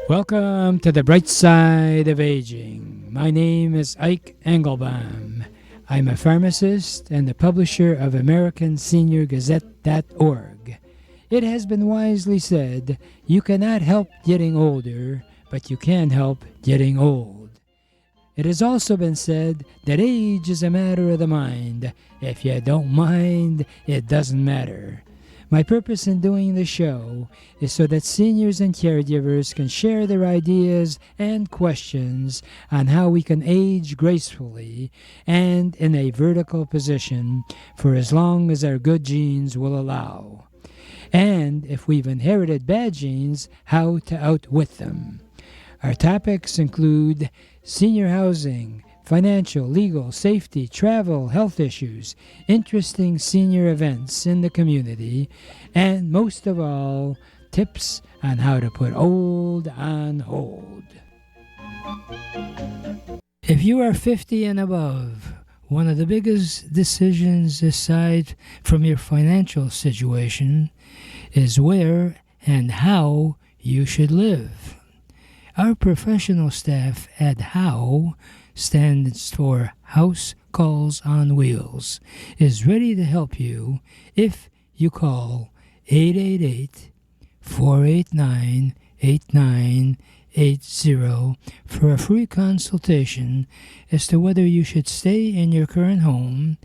Welcome to the bright side of aging. My name is Ike Engelbaum. I'm a pharmacist and the publisher of AmericanSeniorGazette.org. It has been wisely said, you cannot help getting older, but you can help getting old. It has also been said that age is a matter of the mind. If you don't mind, it doesn't matter. My purpose in doing the show is so that seniors and caregivers can share their ideas and questions on how we can age gracefully and in a vertical position for as long as our good genes will allow. And if we've inherited bad genes, how to outwit them. Our topics include senior housing, financial, legal, safety, travel, health issues, interesting senior events in the community, and most of all, tips on how to put old on hold. If you are 50 and above, one of the biggest decisions aside from your financial situation is where and how you should live. Our professional staff at HOW stands for House Calls on Wheels, is ready to help you if you call 888-489-8980 for a free consultation as to whether you should stay in your current home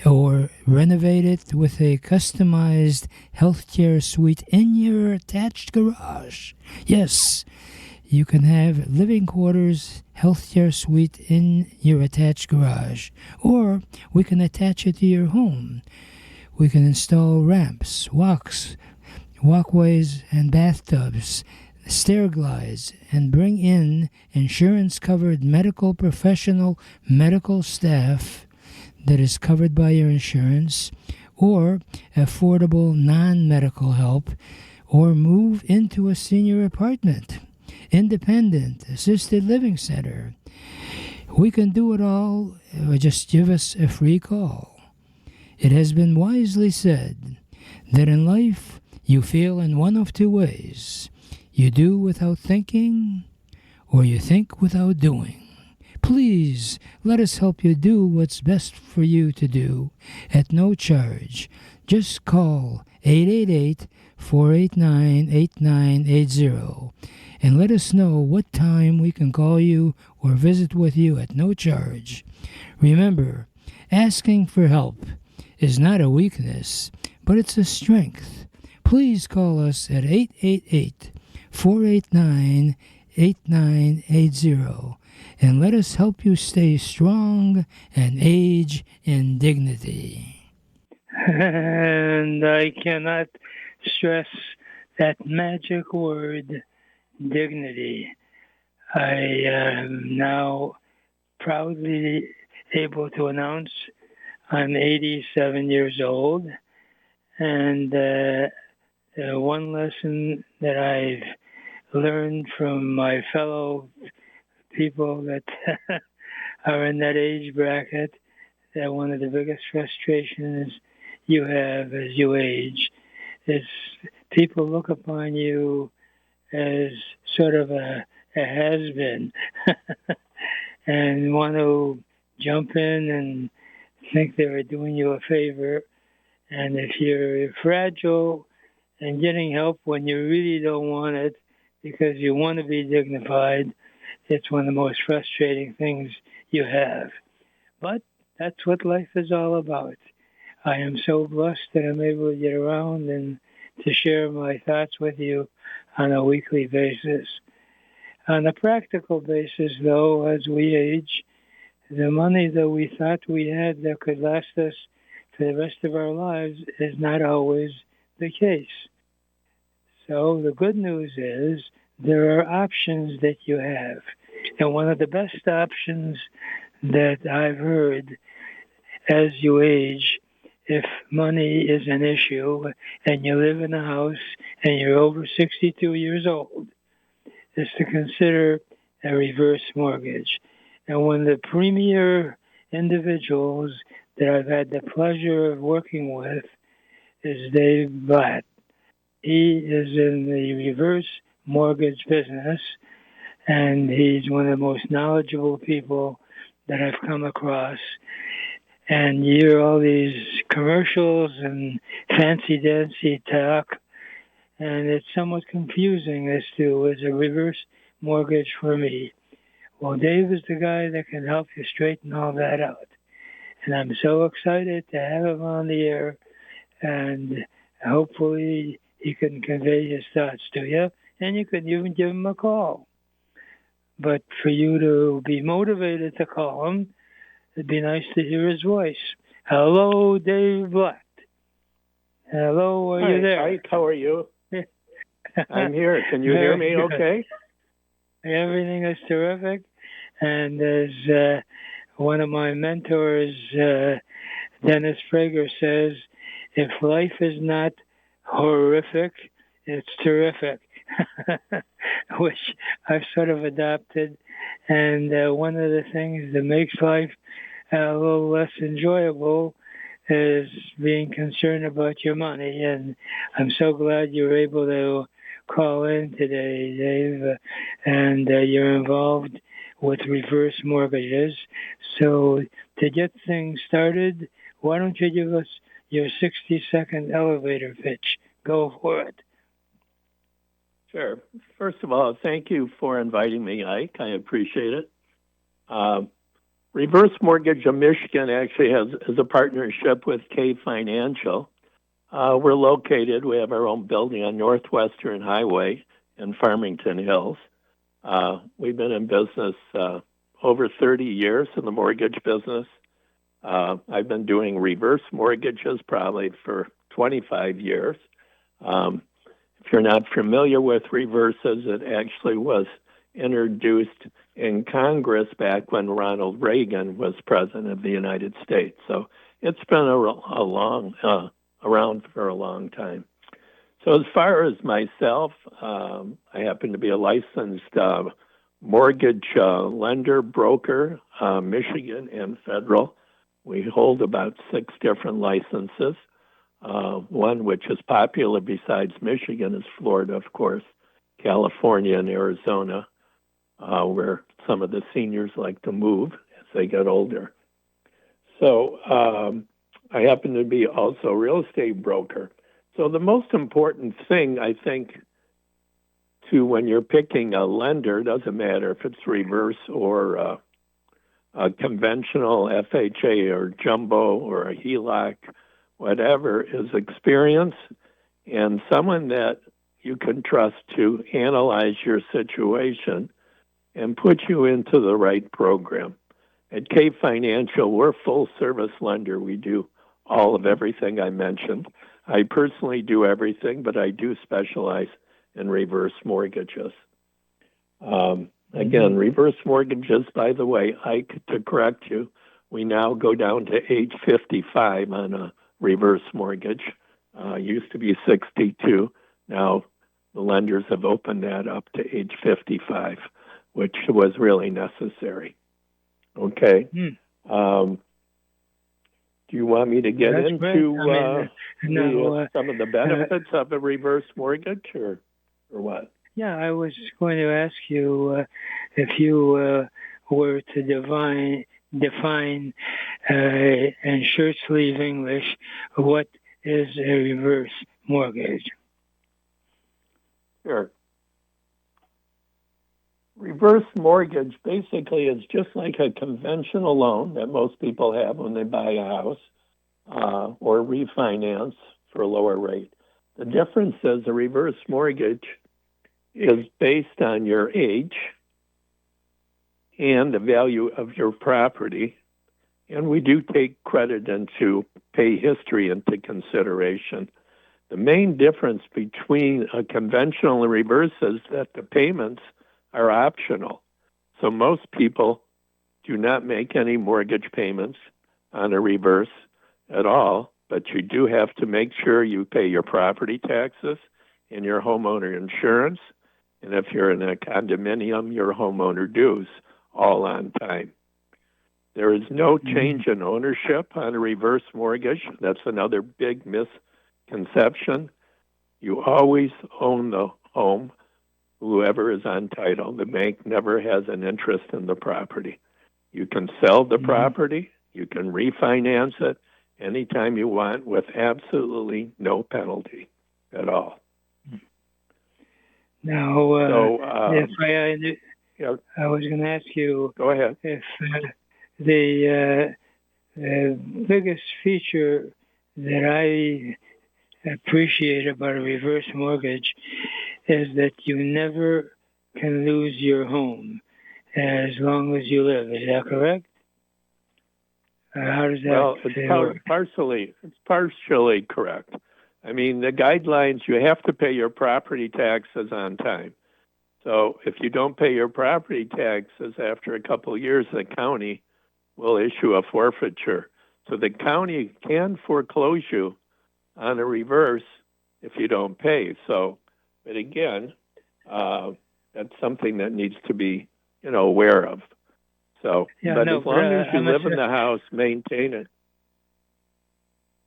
or renovate it with a customized healthcare suite in your attached garage. Yes, you can have living quarters, healthcare suite in your attached garage, or we can attach it to your home. We can install ramps, walkways, and bathtubs, stair glides, and bring in insurance-covered medical professional medical staff that is covered by your insurance, or affordable non-medical help, or move into a senior apartment. Independent, assisted living center. We can do it all, just give us a free call. It has been wisely said that in life you feel in one of two ways. You do without thinking, or you think without doing. Please let us help you do what's best for you to do at no charge. Just call 888-489-8980 and let us know what time we can call you or visit with you at no charge. Remember, asking for help is not a weakness, but it's a strength. Please call us at 888-489-8980 and let us help you stay strong and age in dignity. And I cannot stress that magic word, dignity. I am now proudly able to announce I'm 87 years old, and one lesson that I've learned from my fellow people that are in that age bracket, that one of the biggest frustrations you have as you age is people look upon you as sort of a has-been and want to jump in and think they're doing you a favor. And if you're fragile and getting help when you really don't want it because you want to be dignified, it's one of the most frustrating things you have. But that's what life is all about. I am so blessed that I'm able to get around and to share my thoughts with you on a weekly basis. On a practical basis, though, as we age, the money that we thought we had that could last us for the rest of our lives is not always the case. So the good news is there are options that you have. And one of the best options that I've heard as you age, if money is an issue and you live in a house and you're over 62 years old, is to consider a reverse mortgage. And one of the premier individuals that I've had the pleasure of working with is Dave Blatt. He is in the reverse mortgage business, and he's one of the most knowledgeable people that I've come across. And you hear all these commercials and fancy-dancy talk, and it's somewhat confusing as to is a reverse mortgage for me. Well, Dave is the guy that can help you straighten all that out. And I'm so excited to have him on the air, and hopefully he can convey his thoughts to you, and you can even give him a call. But for you to be motivated to call him, it'd be nice to hear his voice. Hello, Dave Blatt. Hello, are you there? Ike, how are you? I'm here. Can you hear me okay? Everything is terrific. And as one of my mentors, Dennis Prager, says, if life is not horrific, it's terrific, which I've sort of adopted. And one of the things that makes life a little less enjoyable is being concerned about your money. And I'm so glad you were able to call in today, Dave, and you're involved with reverse mortgages. So to get things started, why don't you give us your 60-second elevator pitch? Go for it. Sure. First of all, thank you for inviting me, Ike. I appreciate it. Reverse Mortgage of Michigan actually is a partnership with IKE Financial. We're located, we have our own building on Northwestern Highway in Farmington Hills. We've been in business over 30 years in the mortgage business. I've been doing reverse mortgages probably for 25 years. If you're not familiar with reverses, it actually was introduced in Congress back when Ronald Reagan was president of the United States. So it's been around for a long time. So as far as myself, I happen to be a licensed mortgage lender, broker, Michigan and federal. We hold about 6 different licenses. One which is popular besides Michigan is Florida, of course, California and Arizona, where some of the seniors like to move as they get older. So I happen to be also a real estate broker. So the most important thing, I think, to when you're picking a lender, doesn't matter if it's reverse or a conventional FHA or jumbo or a HELOC, whatever, is experience and someone that you can trust to analyze your situation and put you into the right program. At IKE Financial, we're a full-service lender. We do all of everything I mentioned. I personally do everything, but I do specialize in reverse mortgages. Again, reverse mortgages, by the way, Ike, to correct you, we now go down to age 55 on a reverse mortgage. Used to be 62. Now the lenders have opened that up to age 55, which was really necessary. Okay. Do you want me to get into some of the benefits of a reverse mortgage or what? Yeah, I was going to ask you if you were to define in shirt sleeve English, what is a reverse mortgage? Sure. Reverse mortgage basically is just like a conventional loan that most people have when they buy a house or refinance for a lower rate. The difference is a reverse mortgage is based on your age and the value of your property. And we do take credit into pay history into consideration. The main difference between a conventional and reverse is that the payments are optional. So most people do not make any mortgage payments on a reverse at all, but you do have to make sure you pay your property taxes and your homeowner insurance. And if you're in a condominium, your homeowner dues all on time. There is no change in ownership on a reverse mortgage. That's another big misconception. You always own the home. never is on title. The bank never has an interest in the property. You can sell the property, you can refinance it anytime you want with absolutely no penalty at all. Now, if I was going to ask you, go ahead. If the biggest feature that I appreciate about a reverse mortgage is that you never can lose your home as long as you live. Is that correct? How does that work? It's partially correct. I mean, the guidelines, you have to pay your property taxes on time. So if you don't pay your property taxes after a couple of years, the county will issue a forfeiture. So the county can foreclose you on a reverse if you don't pay. So, but again, that's something that needs to be, aware of. So, as long as you live in the house, maintain it,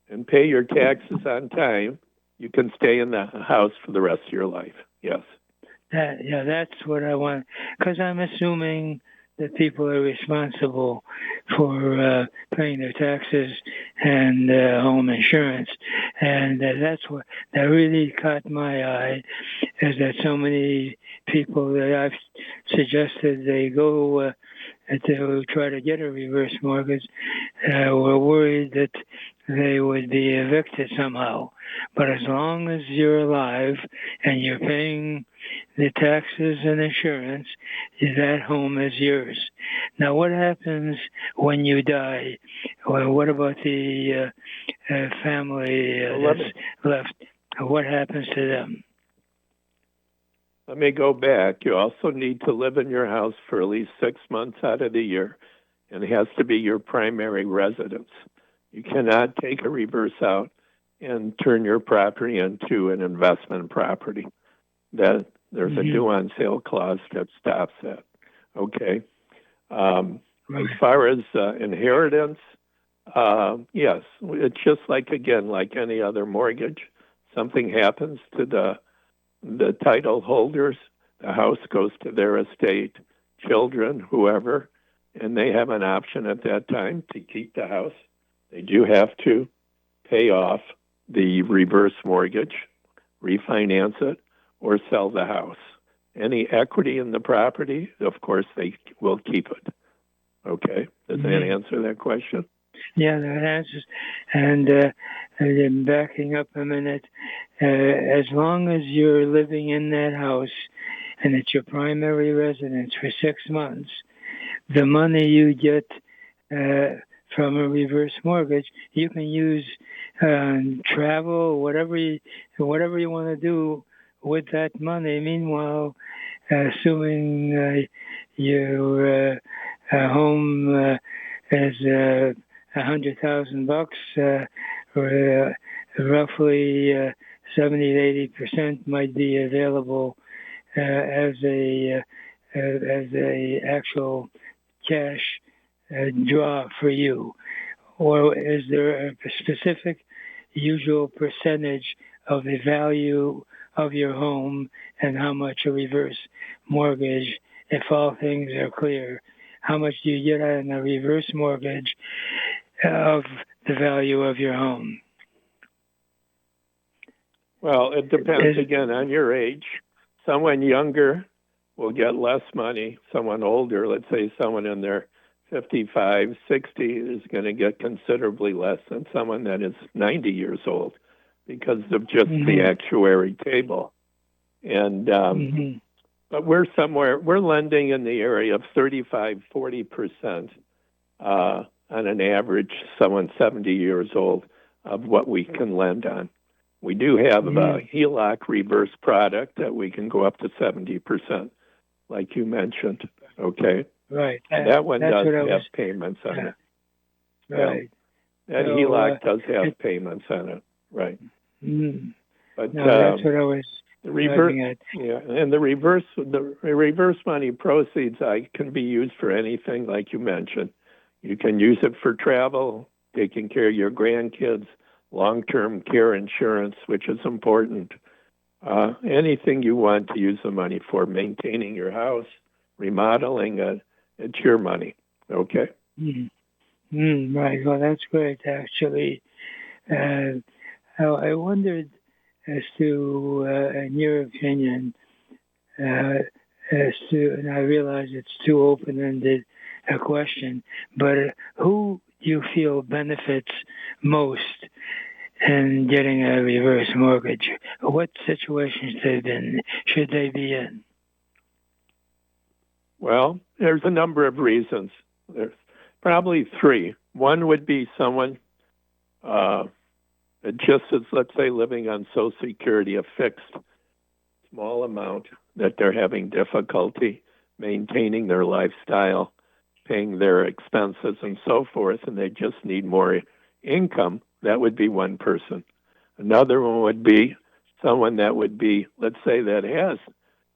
and pay your taxes on time, you can stay in the house for the rest of your life. Yes. That's what I want, because I'm assuming that people are responsible for paying their taxes and home insurance, and that's what that really caught my eye, is that so many people that I've suggested they go to try to get a reverse mortgage were worried that they would be evicted somehow. But as long as you're alive and you're paying the taxes and insurance, that home is yours. Now, what happens when you die? Well, what about the family that's left? What happens to them? Let me go back. You also need to live in your house for at least 6 months out of the year, and it has to be your primary residence. You cannot take a reverse out and turn your property into an investment property. There's a due on sale clause that stops that. Okay. As far as inheritance, yes, it's just like any other mortgage. Something happens to the title holders, the house goes to their estate, children, whoever, and they have an option at that time to keep the house. They do have to pay off the reverse mortgage, refinance it, or sell the house. Any equity in the property, of course, they will keep it. Okay? Does that answer that question? Yeah, that answers. And backing up a minute, as long as you're living in that house and it's your primary residence for 6 months, the money you get from a reverse mortgage, you can use travel, whatever you want to do with that money. Meanwhile, assuming your home is $100,000, or roughly 70 to 80% might be available as a actual cash draw for you. Or is there a specific usual percentage of the value of your home and how much a reverse mortgage, if all things are clear, how much do you get on a reverse mortgage of the value of your home? Well, it depends again on your age. Someone younger will get less money. Someone older, let's say someone in their 55, 60, is going to get considerably less than someone that is 90 years old because of just the actuary table. And but we're lending in the area of 35, 40% on an average, someone 70 years old, of what we can lend on. We do have a HELOC reverse product that we can go up to 70%, like you mentioned. Okay? Right. That one does have payments on it. Right. That HELOC does have payments on it. Right. But that's what I was driving at. Yeah, and the reverse money proceeds can be used for anything, like you mentioned. You can use it for travel, taking care of your grandkids, long-term care insurance, which is important. anything you want to use the money for, maintaining your house, remodeling, it's your money. Okay? Right. Well, that's great, actually. I wondered as to, in your opinion, and I realize it's too open-ended a question, but who do you feel benefits most in getting a reverse mortgage? What situations should they be in? Well, there's a number of reasons. There's probably three. One would be someone that just is, let's say, living on Social Security, a fixed small amount, that they're having difficulty maintaining their lifestyle, paying their expenses and so forth, and they just need more income. That would be one person. Another one would be someone that would be, let's say, that has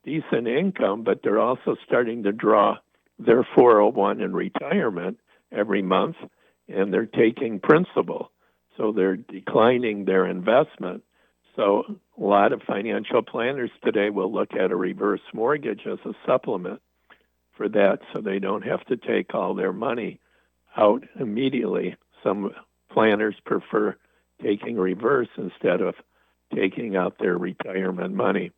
decent income, but they're also starting to draw their 401 in retirement every month, and they're taking principal. So they're declining their investment. So a lot of financial planners today will look at a reverse mortgage as a supplement for that, so they don't have to take all their money out immediately. Some planners prefer taking reverse instead of taking out their retirement money.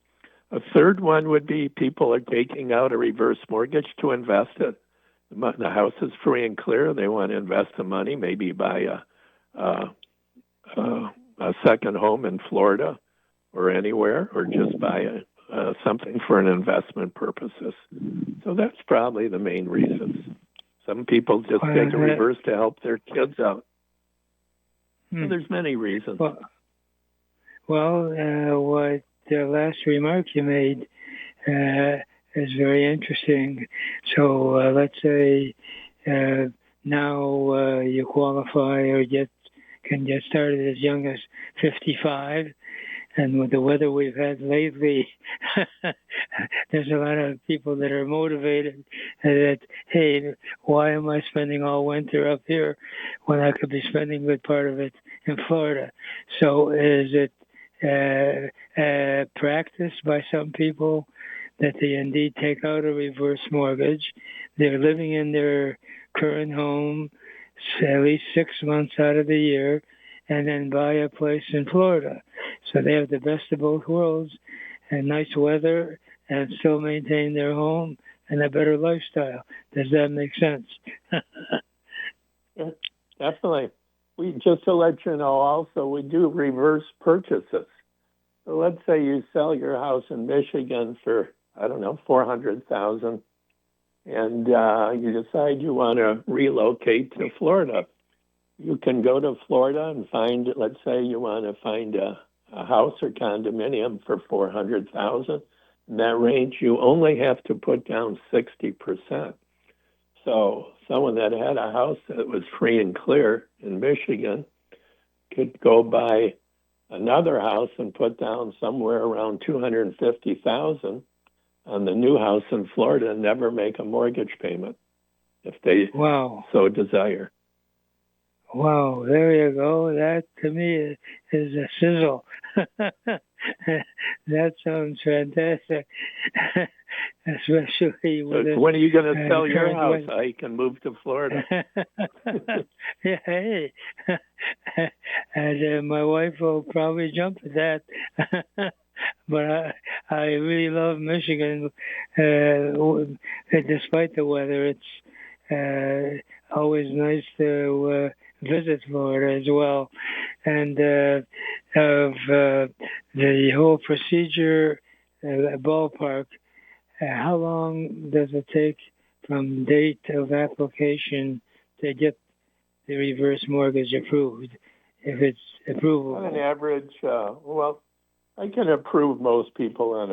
A third one would be people are taking out a reverse mortgage to invest it. The house is free and clear. They want to invest the money, maybe buy a second home in Florida or anywhere, or just buy something for an investment purposes. So that's probably the main reasons. Some people just take a reverse to help their kids out. So there's many reasons. What the last remark you made is very interesting. So let's say now you qualify or can get started as young as 55. And with the weather we've had lately, there's a lot of people that are motivated that, hey, why am I spending all winter up here when I could be spending a good part of it in Florida? So is it practiced by some people that they indeed take out a reverse mortgage? They're living in their current home at least 6 months out of the year, and then buy a place in Florida. So they have the best of both worlds, and nice weather, and still maintain their home and a better lifestyle. Does that make sense? Yeah, definitely. We just to let you know also, we do reverse purchases. So let's say you sell your house in Michigan for, I don't know, $400,000, and you decide you want to relocate to Florida. You can go to Florida and find, let's say you want to find a house or condominium for $400,000. In that range, you only have to put down 60%. So someone that had a house that was free and clear in Michigan could go buy another house and put down somewhere around $250,000 on the new house in Florida and never make a mortgage payment if they so desire. Wow, there you go. That, to me, is a sizzle. That sounds fantastic. Especially with when are you going to sell your house, Ike, and move to Florida? Yeah, hey. And my wife will probably jump at that. But I really love Michigan. Despite the weather, it's always nice to visit Florida as well. And of the whole procedure, ballpark, how long does it take from date of application to get the reverse mortgage approved, if it's approvable? On an average, I can approve most people on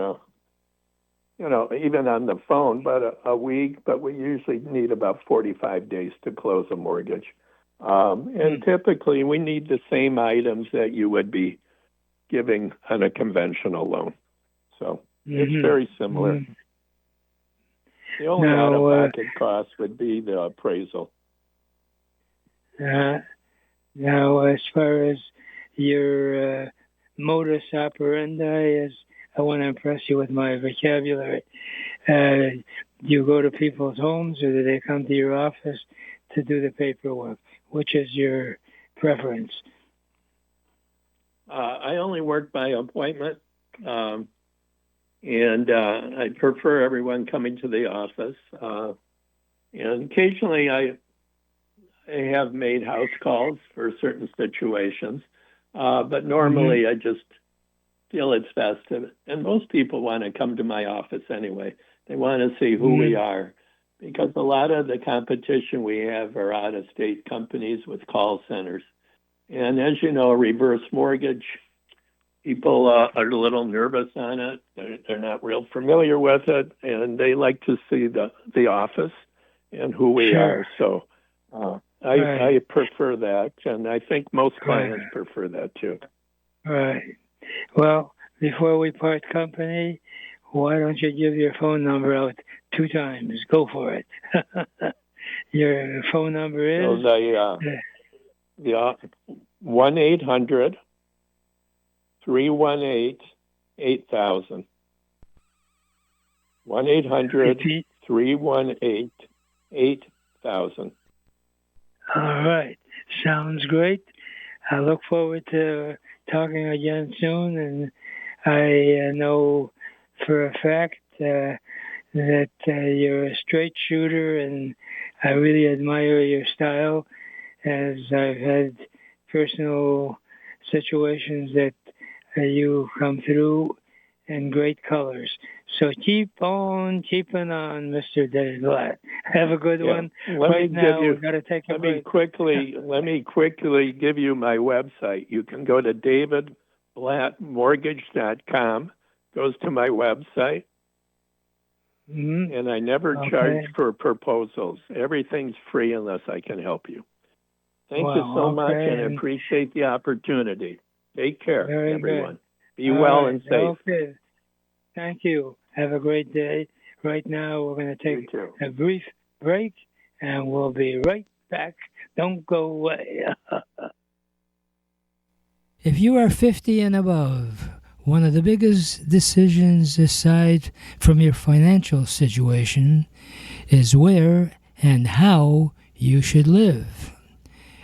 even on the phone, but a week, but we usually need about 45 days to close a mortgage. And typically we need the same items that you would be giving on a conventional loan. So it's very similar. The only out-of-pocket cost would be the appraisal. Now, as far as your modus operandi, as I want to impress you with my vocabulary. Do you go to people's homes, or do they come to your office to do the paperwork? Which is your preference? I only work by appointment, and I prefer everyone coming to the office. And occasionally I have made house calls for certain situations, but normally I just feel it's best to, and most people want to come to my office anyway. They want to see who we are, because a lot of the competition we have are out-of-state companies with call centers. And as you know, reverse mortgage, people are a little nervous on it. They're not real familiar with it, and they like to see the office and who we are. So I prefer that, and I think most clients prefer that too. Right. Well, before we part company, why don't you give your phone number out 2 times? Go for it. Your phone number is? So the 1-800-318-8000. 1-800-318-8000. All right. Sounds great. I look forward to talking again soon, and I know for a fact that you're a straight shooter, and I really admire your style, as I've had personal situations that you come through in great colors. So keep on keeping on, Mr. Desglatt. Have a good one. We've got to take a break. Let me quickly give you my website. You can go to davidblattmortgage.com. Goes to my website. And I never charge for proposals. Everything's free unless I can help you. Thank you so much, and I appreciate the opportunity. Take care, everyone. Be well and safe. Okay. Thank you. Have a great day. Right now, we're going to take a brief break, and we'll be right back. Don't go away. If you are 50 and above, one of the biggest decisions aside from your financial situation is where and how you should live.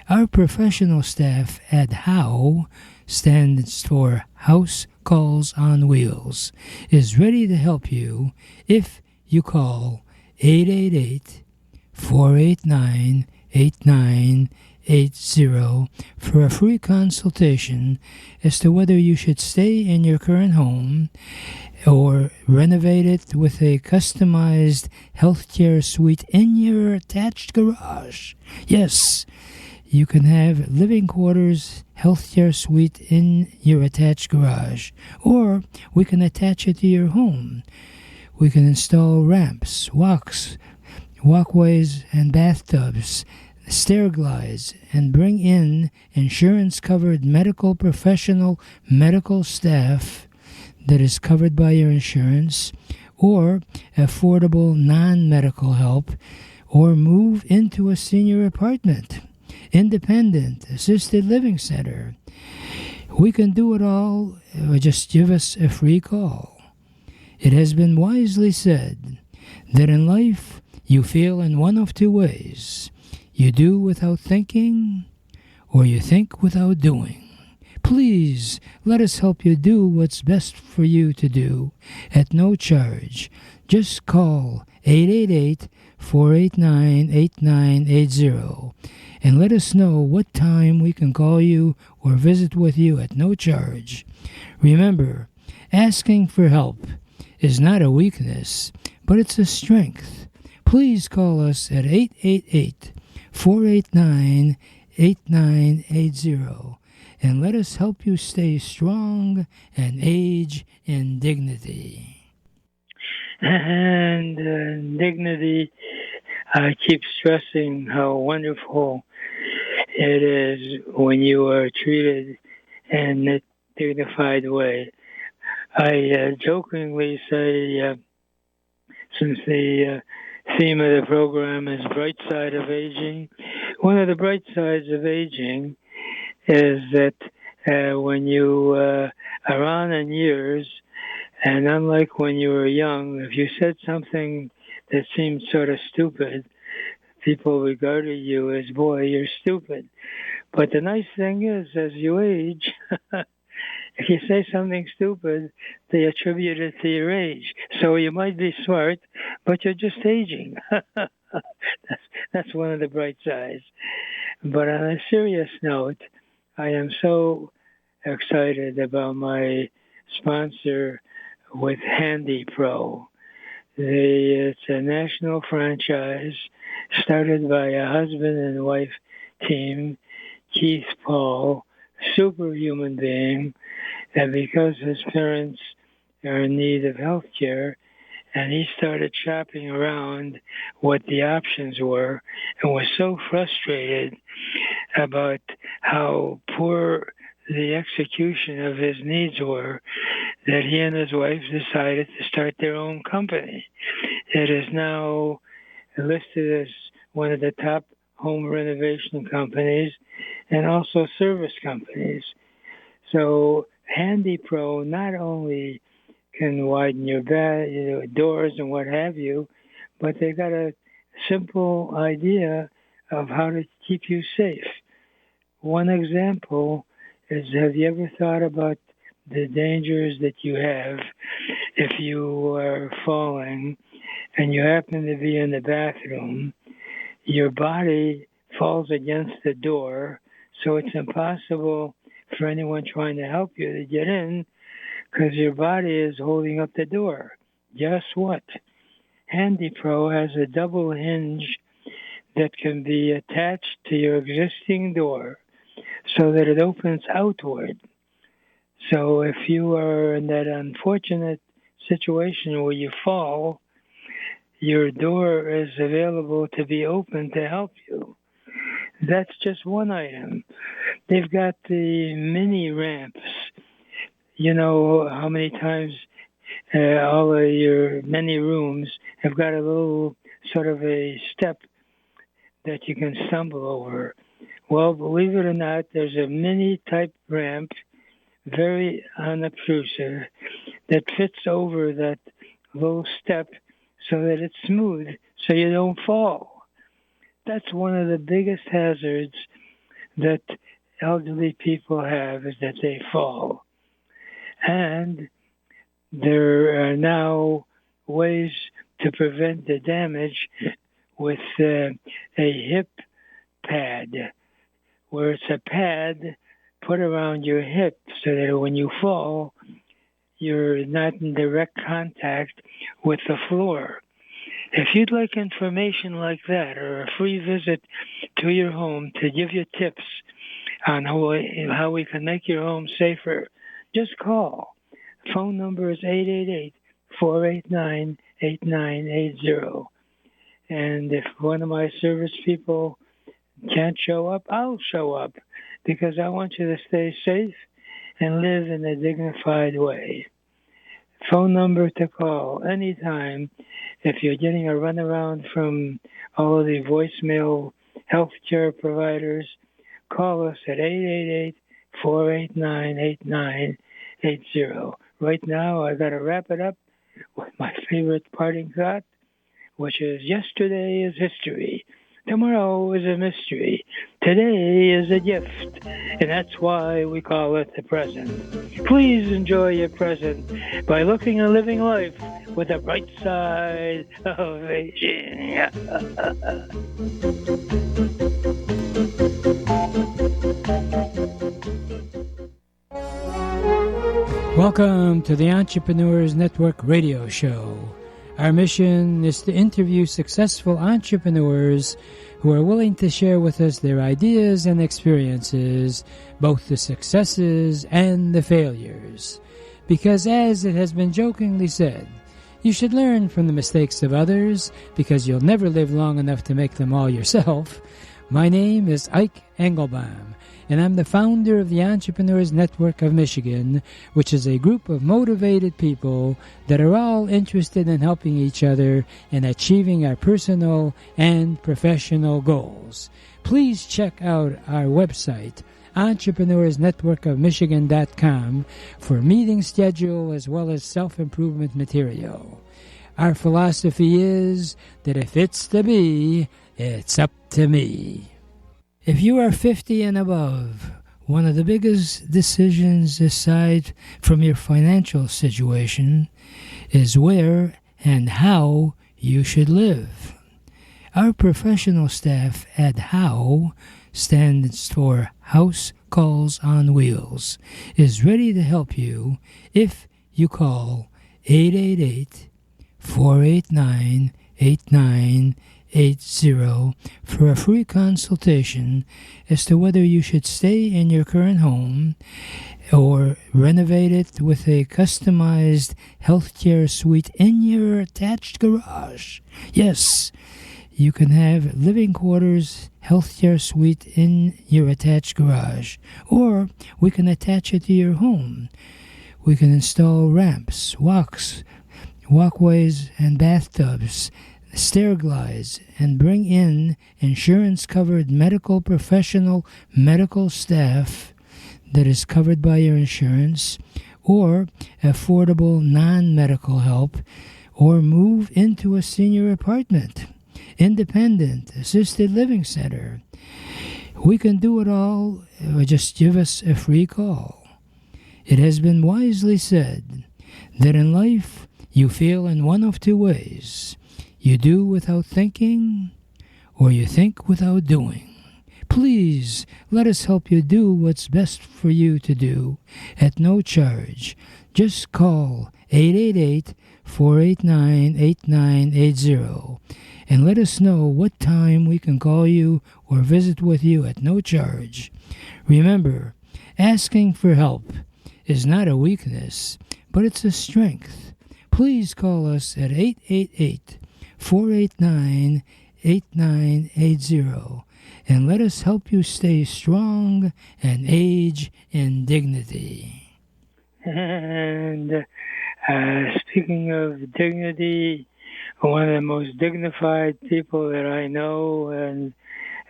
Our professional staff at HOW, stands for House Calls on Wheels, is ready to help you if you call 888-489-8980 for a free consultation as to whether you should stay in your current home or renovate it with a customized healthcare suite in your attached garage. Yes, you can have living quarters, healthcare suite in your attached garage, or we can attach it to your home. We can install ramps, walkways, and bathtubs, stair glides, and bring in insurance-covered medical professional medical staff that is covered by your insurance, or affordable non-medical help, or move into a senior apartment, independent, assisted living center. We can do it all. Just give us a free call. It has been wisely said that in life you feel in one of 2 ways. You do without thinking, or you think without doing. Please let us help you do what's best for you to do at no charge. Just call 888-489-8980 and let us know what time we can call you or visit with you at no charge. Remember, asking for help is not a weakness, but it's a strength. Please call us at 888-489-8980 and let us help you stay strong and age in dignity. And dignity, I keep stressing how wonderful it is when you are treated in a dignified way. I jokingly say, since the theme of the program is bright side of aging, one of the bright sides of aging is that when you are on in years, And unlike when you were young, if you said something that seemed sort of stupid, people regarded you as, boy, you're stupid. But the nice thing is, as you age, if you say something stupid, they attribute it to your age. So you might be smart, but you're just aging. That's one of the bright sides. But on a serious note, I am so excited about my sponsor with Handy Pro. It's a national franchise started by a husband and wife team, Keith Paul, superhuman being, and because his parents are in need of health care, and he started shopping around what the options were and was so frustrated about how poor the execution of his needs were that he and his wife decided to start their own company. It is now listed as one of the top home renovation companies and also service companies. So Handy Pro not only can widen your doors and what have you, but they got a simple idea of how to keep you safe. One example is, have you ever thought about the dangers that you have if you are falling and you happen to be in the bathroom? Your body falls against the door, so it's impossible for anyone trying to help you to get in because your body is holding up the door. Guess what? Handy Pro has a double hinge that can be attached to your existing door so that it opens outward. So if you are in that unfortunate situation where you fall, your door is available to be open to help you. That's just one item. They've got the mini ramps. You know how many times all of your many rooms have got a little sort of a step that you can stumble over. Well, believe it or not, there's a mini type ramp, very unobtrusive, that fits over that little step so that it's smooth so you don't fall. That's one of the biggest hazards that elderly people have, is that they fall. And there are now ways to prevent the damage with a hip pad, where it's a pad put around your hip so that when you fall, you're not in direct contact with the floor. If you'd like information like that or a free visit to your home to give you tips on how we can make your home safer, just call. Phone number is 888-489-8980. And if one of my service people can't show up, I'll show up, because I want you to stay safe and live in a dignified way. Phone number to call anytime if you're getting a runaround from all of the voicemail healthcare providers. Call us at 888-489-8980. Right now, I got to wrap it up with my favorite parting thought, which is, yesterday is history. Tomorrow is a mystery. Today is a gift, and that's why we call it the present. Please enjoy your present by looking and living life with the bright side of aging. Welcome to the Entrepreneurs Network radio show. Our mission is to interview successful entrepreneurs who are willing to share with us their ideas and experiences, both the successes and the failures. Because, as it has been jokingly said, you should learn from the mistakes of others, because you'll never live long enough to make them all yourself. My name is IKE ENGELBAUM, and I'm the founder of the Entrepreneurs Network of Michigan, which is a group of motivated people that are all interested in helping each other in achieving our personal and professional goals. Please check out our website, entrepreneursnetworkofmichigan.com for meeting schedule as well as self-improvement material. Our philosophy is that if it's to be, it's up to me. If you are 50 and above, one of the biggest decisions aside from your financial situation is where and how you should live. Our professional staff at HOW, stands for House Calls on Wheels, is ready to help you if you call 888-489-8980 for a free consultation as to whether you should stay in your current home or renovate it with a customized healthcare suite in your attached garage. Yes, you can have living quarters, healthcare suite in your attached garage, or we can attach it to your home. We can install ramps, walkways, and bathtubs, stair glides, and bring in insurance-covered medical professional medical staff that is covered by your insurance, or affordable non-medical help, or move into a senior apartment, independent, assisted living center. We can do it all, or just give us a free call. It has been wisely said that in life you feel in one of two ways. You do without thinking, or you think without doing. Please let us help you do what's best for you to do at no charge. Just call 888-489-8980 and let us know what time we can call you or visit with you at no charge. Remember, asking for help is not a weakness, but it's a strength. Please call us at 888-489-8980 and let us help you stay strong and age in dignity. And speaking of dignity, one of the most dignified people that I know and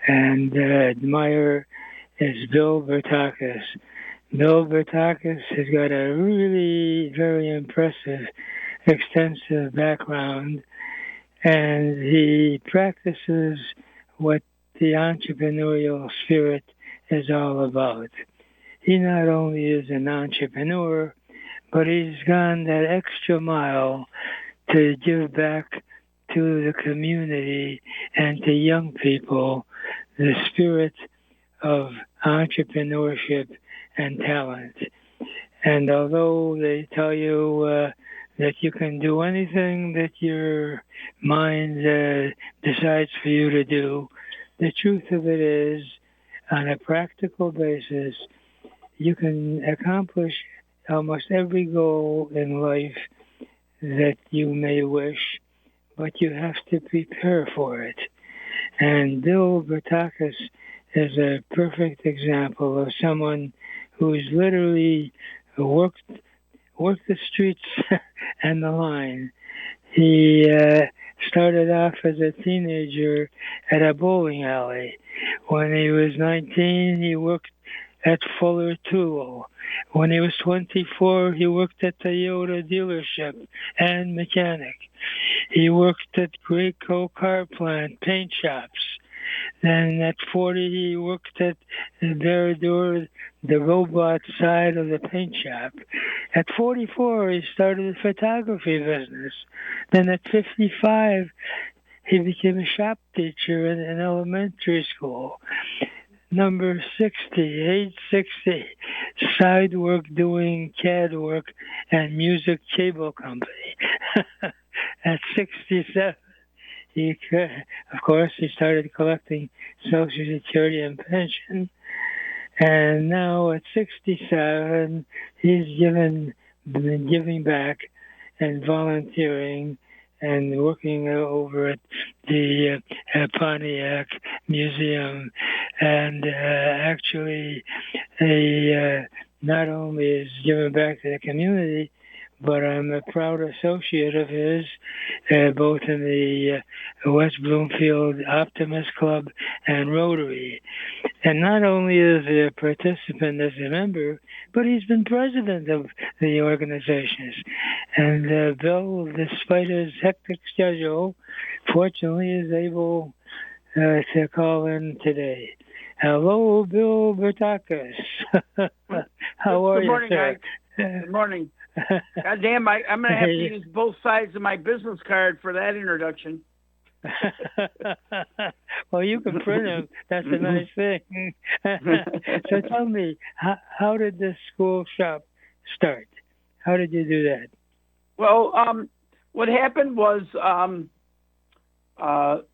admire is Bill Bertakis. Bill Bertakis has got a really very impressive, extensive background, and he practices what the entrepreneurial spirit is all about. He not only is an entrepreneur, but he's gone that extra mile to give back to the community and to young people the spirit of entrepreneurship and talent. And although they tell you that you can do anything that your mind decides for you to do, the truth of it is, on a practical basis, you can accomplish almost every goal in life that you may wish, but you have to prepare for it. And Bill Bertakis is a perfect example of someone who's literally worked the streets and the line. He started off as a teenager at a bowling alley. When he was 19, he worked at Fuller Tool. When he was 24, he worked at Toyota dealership and mechanic. He worked at Graco car plant, paint shops. Then at 40, he worked at Verador, the robot side of the paint shop. At 44, he started a photography business. Then at 55, he became a shop teacher in an elementary school. Number 60, age 60, side work doing CAD work and music cable company. At 67, of course, he started collecting Social Security and pension. And now at 67, he's been giving back and volunteering and working over at the Pontiac Museum. And actually, he not only is giving back to the community, but I'm a proud associate of his, both in the West Bloomfield Optimist Club and Rotary. And not only is he a participant as a member, but he's been president of the organizations. And Bill, despite his hectic schedule, fortunately is able to call in today. Hello, Bill Bertakis. How are Good you, morning, sir? Ike. Good morning. God damn, I'm going to have to use both sides of my business card for that introduction. Well, you can print them. That's a nice thing. So tell me, how did this school shop start? How did you do that? Well, what happened was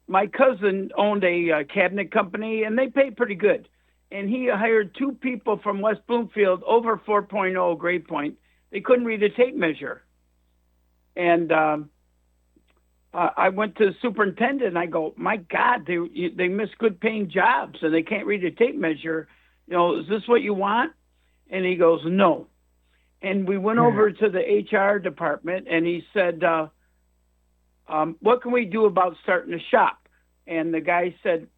my cousin owned a cabinet company, and they paid pretty good. And he hired two people from West Bloomfield over 4.0 grade point. They couldn't read a tape measure. And I went to the superintendent, and I go, my God, they miss good paying jobs, and they can't read a tape measure. Is this what you want? And he goes, no. And we went over to the HR department, and he said, what can we do about starting a shop? And the guy said,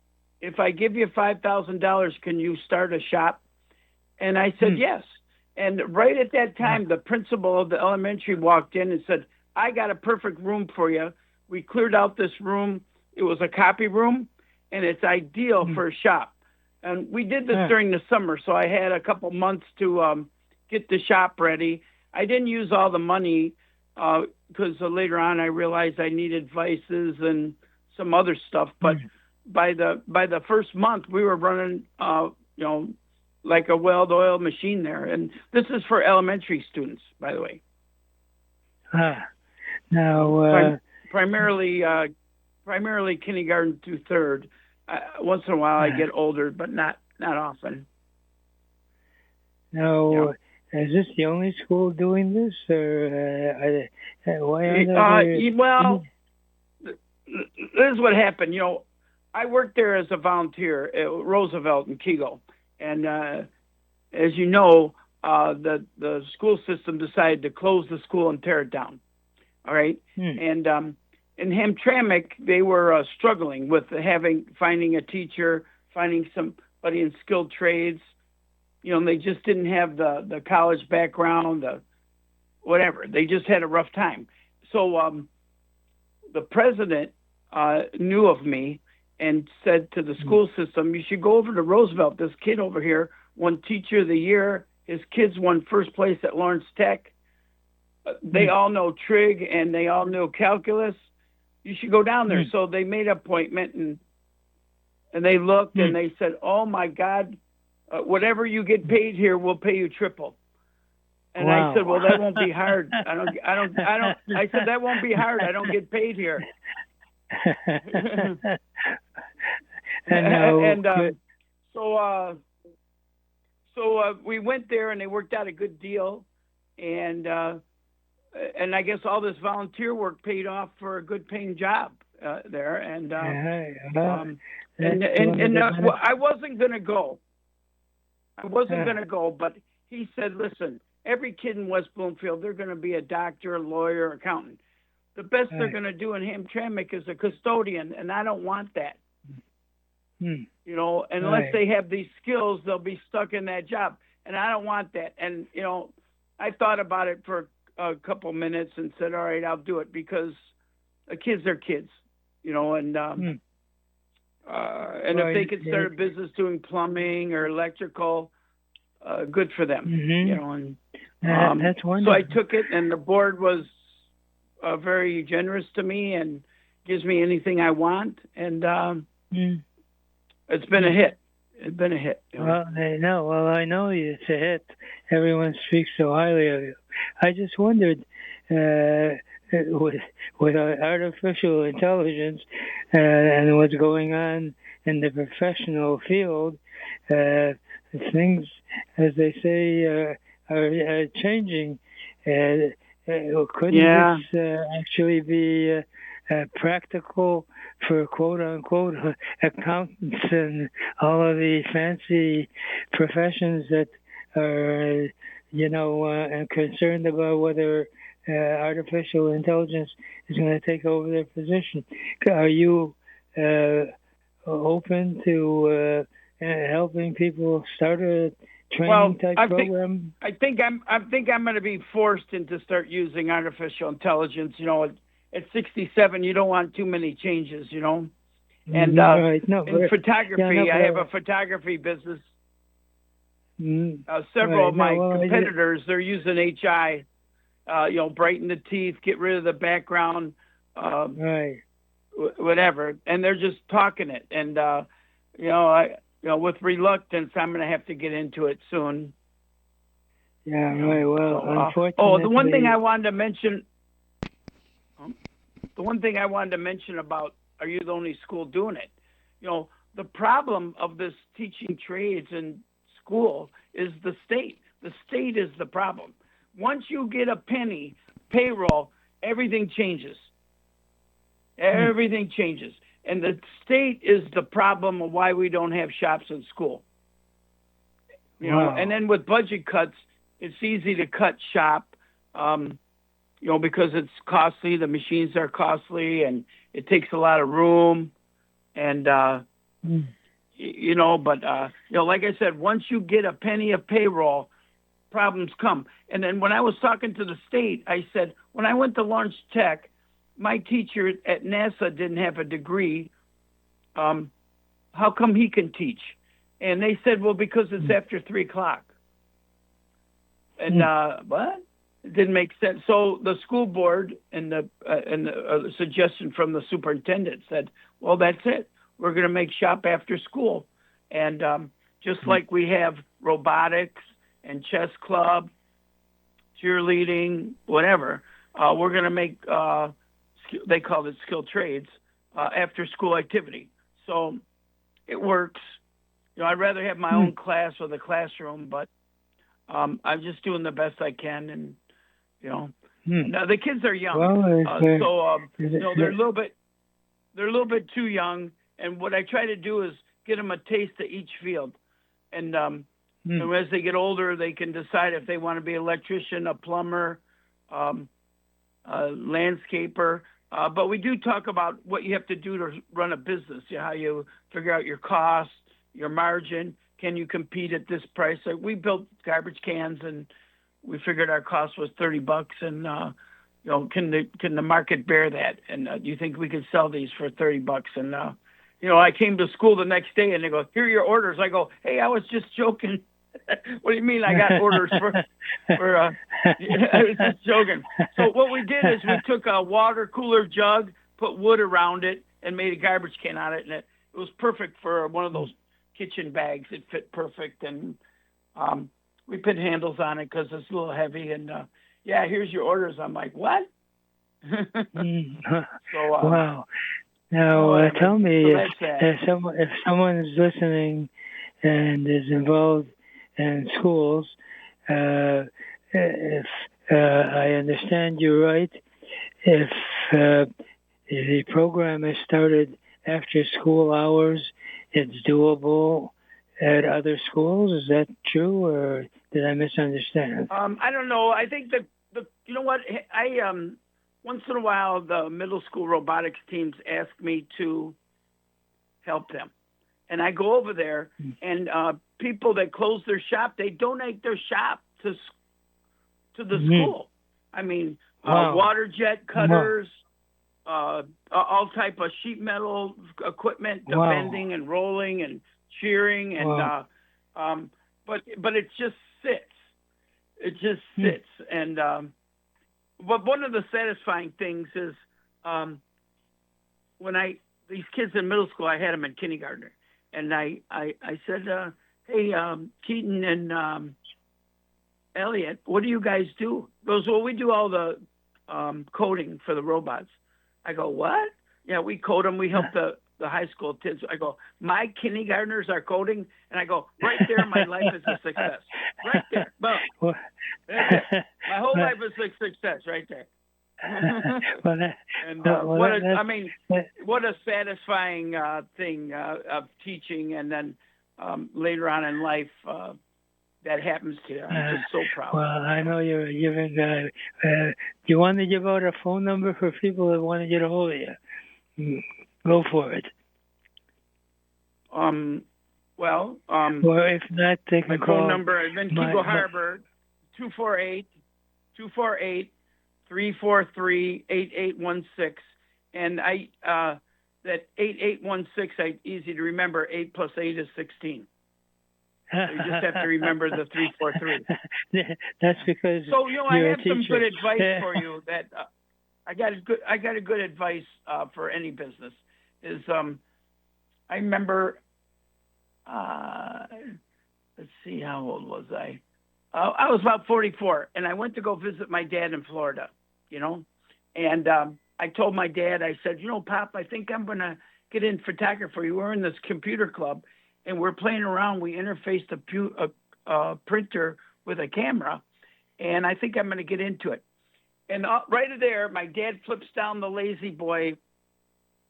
if I give you $5,000, can you start a shop? And I said, yes. And right at that time, the principal of the elementary walked in and said, I got a perfect room for you. We cleared out this room. It was a copy room, and it's ideal for a shop. And we did this during the summer, so I had a couple months to get the shop ready. I didn't use all the money because later on I realized I needed vices and some other stuff. But by the first month, we were running, like a well-oiled machine there. And this is for elementary students, by the way. Now, primarily kindergarten through third. Once in a while, I get older, but not often. Now, is this the only school doing this, or why are there? Well, this is what happened. I worked there as a volunteer at Roosevelt and Kegel, and as you know, the school system decided to close the school and tear it down. All right, and in Hamtramck, they were struggling with finding a teacher, finding somebody in skilled trades. They just didn't have the college background, whatever. They just had a rough time. So the president knew of me and said to the school system, you should go over to Roosevelt. This kid over here won Teacher of the Year. His kids won first place at Lawrence Tech. They all know trig and they all know calculus. You should go down there. So they made an appointment and they looked and they said, oh my God, whatever you get paid here, we'll pay you triple. And I said, well, that won't be hard. I said, that won't be hard. I don't get paid here. So we went there and they worked out a good deal. And I guess all this volunteer work paid off for a good paying job there. And I wasn't going to go. But he said, listen, every kid in West Bloomfield, they're going to be a doctor, a lawyer, accountant. The best they're going to do in Hamtramck is a custodian, and I don't want that. Unless they have these skills, they'll be stuck in that job, and I don't want that. And, I thought about it for a couple minutes and said, all right, I'll do it because kids are kids, and if they could start a business doing plumbing or electrical, good for them, that's wonderful. So I took it, and the board was very generous to me and gives me anything I want, and it's been a hit. It's been a hit. Well, I know it's a hit. Everyone speaks so highly of you. I just wondered, with artificial intelligence and what's going on in the professional field, things, as they say, are changing. Couldn't this actually be practical for quote-unquote accountants and all of the fancy professions that are, concerned about whether artificial intelligence is going to take over their position? Are you open to helping people start a training type program? I think I'm going to be forced into start using artificial intelligence. At 67, you don't want too many changes. And right. No, in photography, I have a photography business. Several of my competitors, they're using HI. Brighten the teeth, get rid of the background, whatever, and they're just talking it. And with reluctance, I'm going to have to get into it soon. Yeah, right. Well, unfortunately. The one thing I wanted to mention about, are you the only school doing it? The problem of this teaching trades in school is the state. The state is the problem. Once you get a penny payroll, everything changes. Everything changes. And the state is the problem of why we don't have shops in school. And then with budget cuts, it's easy to cut shop, because it's costly. The machines are costly, and it takes a lot of room. And, like I said, once you get a penny of payroll, problems come. And then when I was talking to the state, I said, when I went to Launch Tech, my teacher at NASA didn't have a degree. How come he can teach? And they said, well, because it's after 3:00. And what? It didn't make sense. So the school board and the suggestion from the superintendent said, well, that's it. We're going to make shop after school. And just like we have robotics and chess club, cheerleading, whatever, we're going to make, they called it skilled trades, after school activity. So it works. I'd rather have my own class with a classroom, but I'm just doing the best I can. And, now the kids are young. They're a little bit too young. And what I try to do is get them a taste of each field. And, and as they get older, they can decide if they want to be an electrician, a plumber, a landscaper. But we do talk about what you have to do to run a business, how you figure out your costs, your margin. Can you compete at this price? Like we built garbage cans, and we figured our cost was $30, and can the market bear that? And do you think we could sell these for $30? And I came to school the next day, and they go, "Here are your orders." I go, "Hey, I was just joking." What do you mean I got orders for I was just joking. So what we did is we took a water cooler jug, put wood around it, and made a garbage can on it, and it was perfect for one of those kitchen bags. It fit perfect, and we put handles on it because it's a little heavy. And here's your orders. I'm like, what? Wow. Now tell me if someone is listening and is involved in schools, if I understand you right, if the program is started after school hours, it's doable at other schools. Is that true, or did I misunderstand? I don't know. I think that you know what, I once in a while the middle school robotics teams ask me to help them, and I go over there, and people that close their shop, they donate their shop to the school. I mean, water jet cutters. All type of sheet metal equipment, bending and rolling and cheering, and but it just sits. It just sits. And but one of the satisfying things is when these kids in middle school, I had them in kindergarten, and I said, "Hey, Keaton and Elliot, what do you guys do?" He goes, "Well, we do all the coding for the robots." I go, "What?" "Yeah, we code them. We help the high school kids." I go, "My kindergartners are coding?" And I go, "Right there, my life is a success. Right there. Boom. Right there. My whole life is a success right there." What a satisfying thing of teaching, and then later on in life that happens to you. I'm just so proud. Well, I know you're giving. Do you want to give out a phone number for people that want to get a hold of you? Go for it. Well, Or if not, they my can call phone number is in my- Keegle Harbor, 248-343-8816. And that 8816, easy to remember. 8 plus 8 is 16. So you just have to remember the 343. That's because So I you're have a some teacher. good advice for you. That I got a good advice for any business. Is I remember. Let's see, how old was I? I was about 44, and I went to go visit my dad in Florida. And I told my dad, I said, Pop, I think I'm gonna get in photography. We're in this computer club, and we're playing around. We interfaced a printer with a camera, and I think I'm going to get into it. And right there, my dad flips down the lazy boy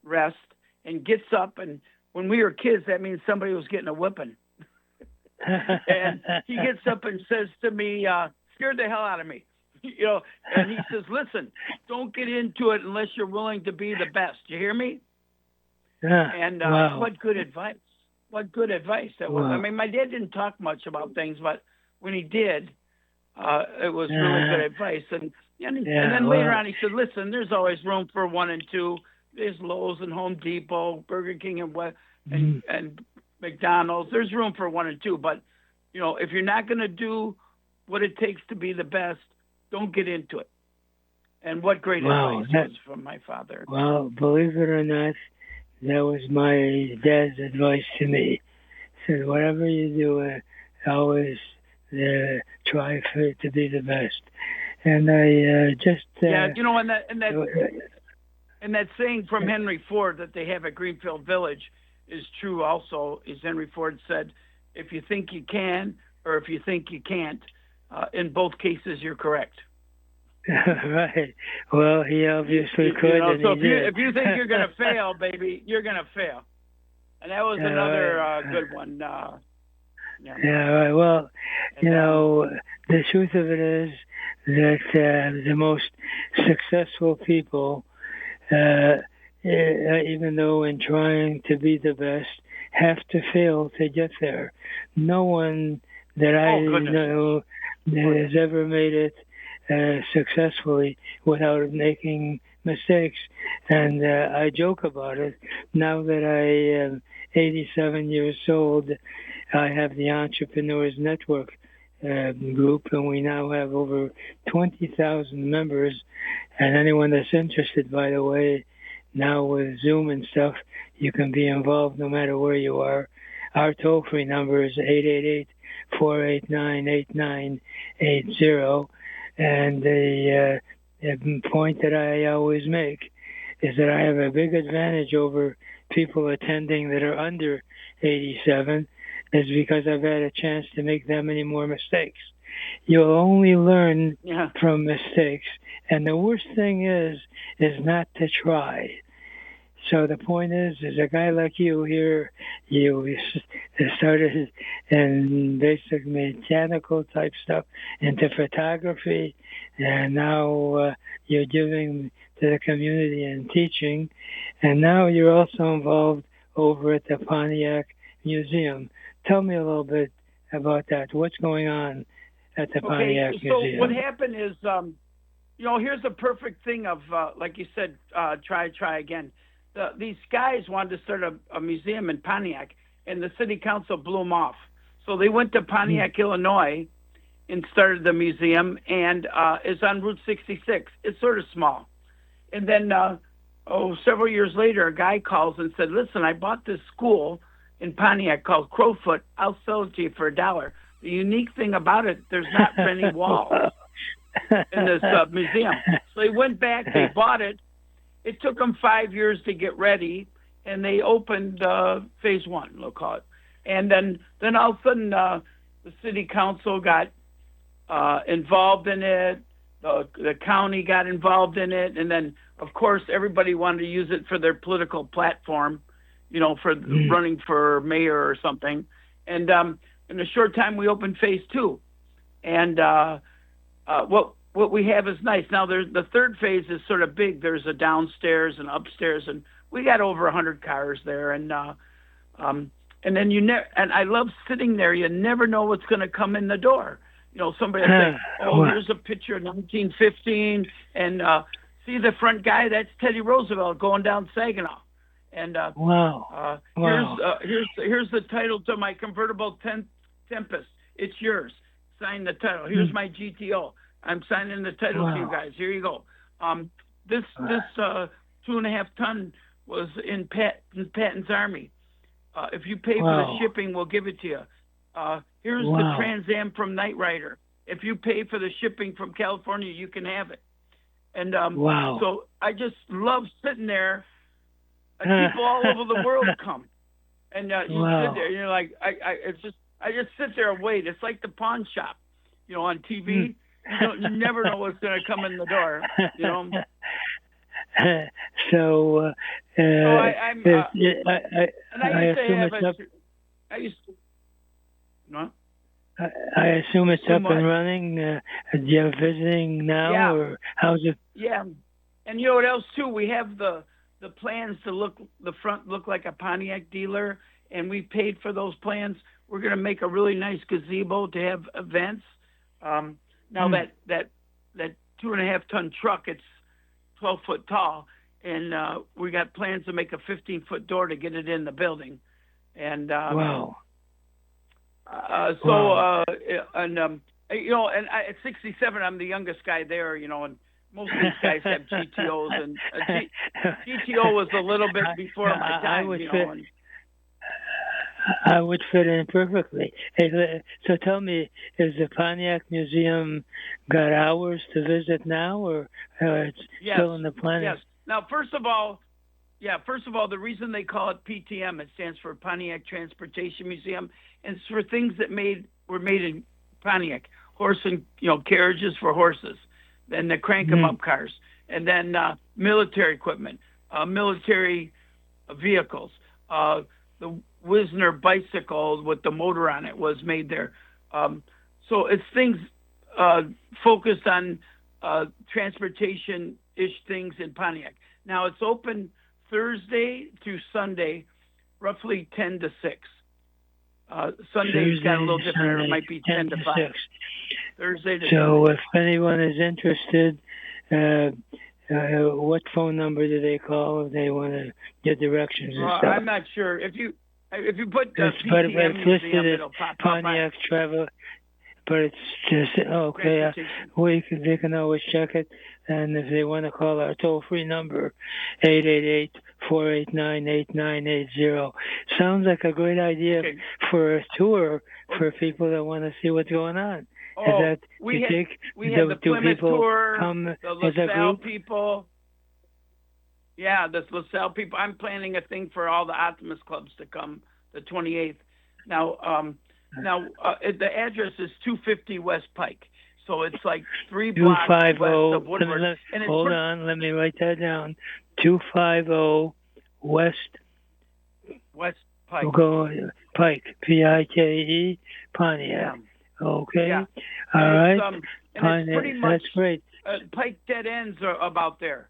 rest and gets up. And when we were kids, that means somebody was getting a whipping. And he gets up and says to me, scared the hell out of me, and he says, listen, don't get into it unless you're willing to be the best. You hear me? And wow. What good advice. What good advice that was. Wow. I mean, my dad didn't talk much about things, but when he did, it was really good advice. And then later on, he said, listen, there's always room for 1 and 2. There's Lowe's and Home Depot, Burger King and McDonald's. There's room for 1 and 2. But, if you're not going to do what it takes to be the best, don't get into it. And what great advice was from my father. Well, believe it or not, that was my dad's advice to me. He said, whatever you do, always try to be the best. And I just... and that saying from Henry Ford that they have at Greenfield Village is true also. Is Henry Ford said, if you think you can or if you think you can't, in both cases, you're correct. Right. Well, he obviously could, and so he did. If you think you're going to fail, baby, you're going to fail. And that was another good one. Right. Well, the truth of it is that the most successful people, even though in trying to be the best, have to fail to get there. No one that I know that has ever made it successfully without making mistakes. And I joke about it. Now that I am 87 years old, I have the Entrepreneurs Network group, and we now have over 20,000 members. And anyone that's interested, by the way, now with Zoom and stuff, you can be involved no matter where you are. Our toll-free number is 888-489-8980. And the point that I always make is that I have a big advantage over people attending that are under 87 is because I've had a chance to make that many more mistakes. You'll only learn from mistakes. And the worst thing is not to try. So the point is a guy like you here, you started in basic mechanical type stuff into photography, and now you're giving to the community and teaching, and now you're also involved over at the Pontiac Museum. Tell me a little bit about that. What's going on at the Pontiac Museum? So what happened is, here's a perfect thing of, like you said, try again. These guys wanted to start a museum in Pontiac, and the city council blew them off. So they went to Pontiac, Illinois, and started the museum, and it's on Route 66. It's sort of small. And then, several years later, a guy calls and said, listen, I bought this school in Pontiac called Crowfoot. I'll sell it to you for $1. The unique thing about it, there's not many walls in this museum. So they went back, they bought it. It took them 5 years to get ready, and they opened phase 1, we'll call it. And then all of a sudden, the city council got involved in it. The county got involved in it. And then, of course, everybody wanted to use it for their political platform, for running for mayor or something. And in a short time, we opened phase 2. And what we have is nice. Now, the third phase is sort of big. There's a downstairs and upstairs, and we got over 100 cars there. And And then and I love sitting there. You never know what's going to come in the door. Somebody will say, "Oh, here's a picture of 1915, and see the front guy? That's Teddy Roosevelt going down Saginaw." And here's the title to my convertible Tempest. It's yours. Sign the title. Here's my GTO. I'm signing the title to you guys. Here you go. This 2.5 ton was in Patton's Army. If you pay for the shipping, we'll give it to you. Here's the Trans Am from Knight Rider. If you pay for the shipping from California, you can have it. And so I just love sitting there. And people all over the world come, and you sit there. And you're like, I just sit there and wait. It's like the pawn shop, on TV. You never know what's going to come in the door. So I assume it's up and running. Do you have visiting now, or how's it? Yeah, and what else too? We have the plans to the front look like a Pontiac dealer, and we paid for those plans. We're going to make a really nice gazebo to have events. Now that 2.5 ton truck, it's 12 foot tall, and we got plans to make a 15-foot door to get it in the building. And and at 67, I'm the youngest guy there, and most of these guys have GTOs, and GTO was a little bit before my time, I would fit in perfectly. Hey, so tell me, is the Pontiac Museum got hours to visit now, or it's still in the planning? Yes. Now, first of all, the reason they call it PTM, it stands for Pontiac Transportation Museum, and it's for things that were made in Pontiac, horse and carriages for horses, then the crank 'em up cars, and then military equipment, military vehicles, the Wisner bicycle with the motor on it was made there. So it's things focused on transportation-ish things in Pontiac. Now it's open Thursday through Sunday, roughly 10 to 6. Sunday's got a little different. It might be 10 to 5. 6. Thursday to So Sunday. If anyone is interested, what phone number do they call if they want to get directions and stuff? I'm not sure. If you put the PTM Museum, it'll pop up. Pontiac Travel, but it's just okay. They can always check it, and if they want to call our toll-free number, 888-489-8980. Sounds like a great idea for a tour for people that want to see what's going on. We have the Plymouth tour, the LaSalle people. Yeah, the LaSalle people. I'm planning a thing for all the Optimist clubs to come the 28th. Now, the address is 250 West Pike, so it's like 3 blocks west of Woodward. Hold on, let me write that down. 250 West Pike. Pike, Pike, Pontiac. Yeah. Okay. Yeah. All right. And it's pretty much, that's great. Pike dead ends are about there.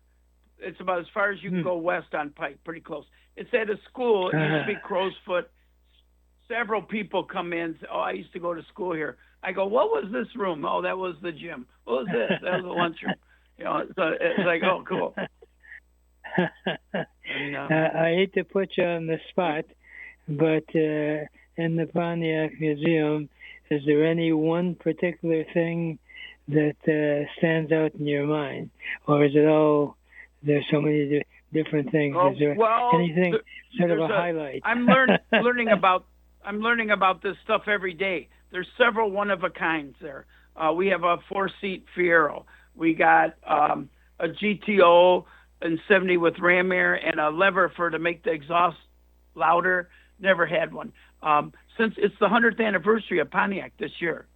It's about as far as you can go west on Pike, pretty close. It's at a school. It used to be Crow's Foot. Several people come in. Say, I used to go to school here. I go, what was this room? Oh, that was the gym. What was this? That was the lunchroom. So it's like, oh, cool. And, I hate to put you on the spot, but in the Pontiac Museum, is there any one particular thing that stands out in your mind, or is it all? There's so many different things. Is there anything sort of a highlight? I'm learning about this stuff every day. There's several one of a kinds there. We have a 4-seat Fiero. We got a GTO in 70 with ram air and a lever to make the exhaust louder. Never had one. Since it's the 100th anniversary of Pontiac this year,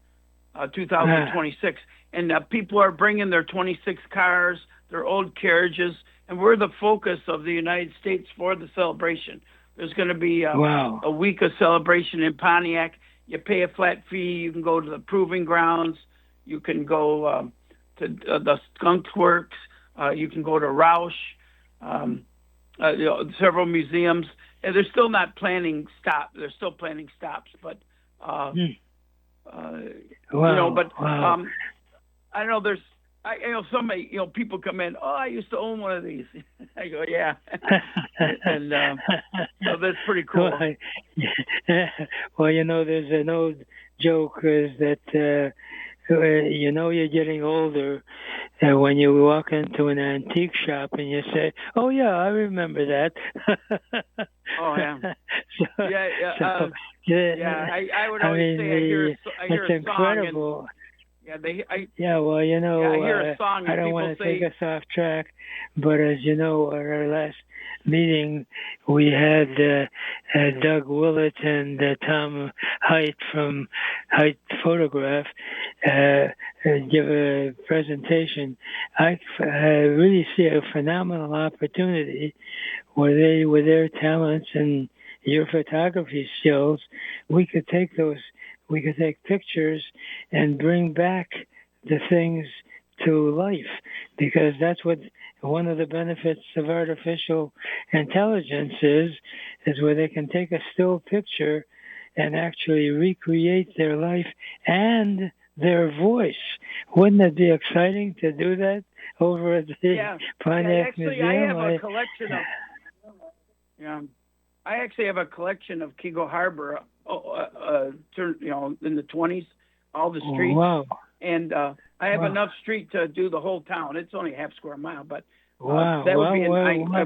2026, and people are bringing their 26 cars, their old carriages, and we're the focus of the United States for the celebration. There's going to be a week of celebration in Pontiac. You pay a flat fee. You can go to the proving grounds. You can go to the Skunk Works. You can go to Roush. several museums, and they're still not planning stop. They're still planning stops, but Wow. I don't know. Somebody, people come in. Oh, I used to own one of these. I go, yeah, and so that's pretty cool. Well, there's an old joke is that you're getting older when you walk into an antique shop and you say, "Oh yeah, I remember that." Oh yeah. So, yeah. I would always say I hear it's a song incredible. and Well, I hear a song I and don't people want to say, take us off track, but as you know, at our last meeting, we had Doug Willett and Tom Haidt from Haidt Photograph give a presentation. I really see a phenomenal opportunity where they, with their talents and your photography skills, we could take pictures and bring back the things to life, because that's what one of the benefits of artificial intelligence is where they can take a still picture and actually recreate their life and their voice. Wouldn't it be exciting to do that over at the Pontiac Museum? I have a collection of. I actually have a collection of Keego Harbor, in the 20s, all the streets. Wow. And I have enough street to do the whole town. It's only a half square mile, but wow. That would be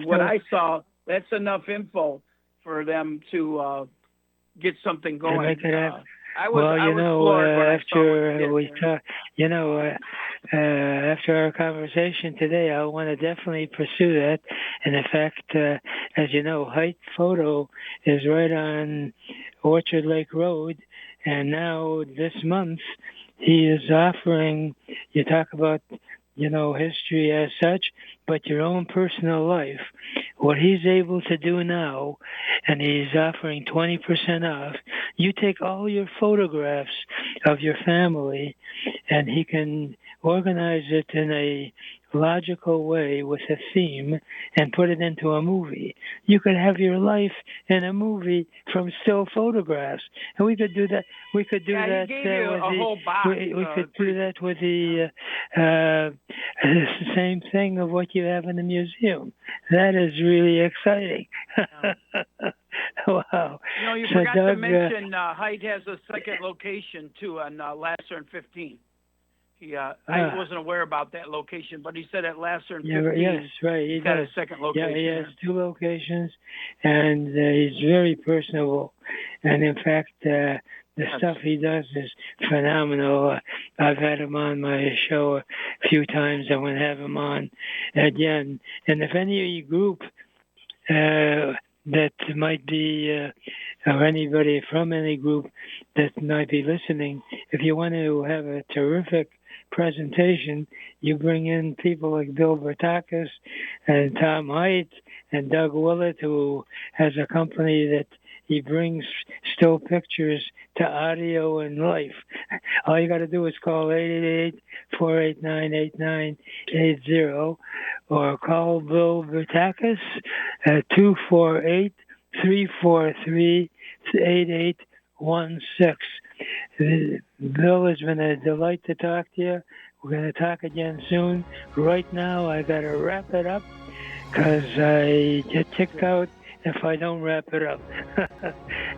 what I saw. That's enough info for them to get something going. Make it happen. I was floored when after we talk, after our conversation today, I want to definitely pursue that. And in fact, as you know, Haidt Photo is right on Orchard Lake Road, and now this month he is offering. You talk about history as such, but your own personal life. What he's able to do now, and he's offering 20% off. You take all your photographs of your family, and he can organize it in a logical way with a theme and put it into a movie. You could have your life in a movie from still photographs, and we could do that. We could do that with the same thing of what you have in the museum. That is really exciting. Wow. You forgot to mention Haidt has a second location too on Lasser and 15. I wasn't aware about that location, but he said at Lasser and 15. Yes, right. He's got a second location. Yeah, he has two locations, and he's very personable. And in fact, the stuff he does is phenomenal. I've had him on my show a few times. I want to have him on again. And if any group that might be, or anybody from any group that might be listening, if you want to have a terrific presentation, you bring in people like Bill Bertakis and Tom Haidt and Doug Willett, who has a company that he brings still pictures to audio and life. All you got to do is call 888-489-8980 or call Bill Bertakis at 248-343-8816. Bill, it's been a delight to talk to you. We're going to talk again soon. Right now, I got to wrap it up because I get ticked out if I don't wrap it up.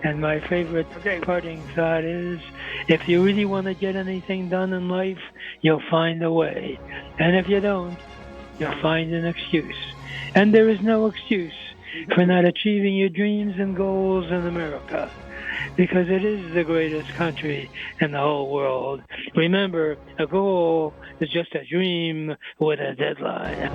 And my favorite parting thought is, if you really want to get anything done in life, you'll find a way. And if you don't, you'll find an excuse. And there is no excuse for not achieving your dreams and goals in America, because it is the greatest country in the whole world. Remember, a goal is just a dream with a deadline.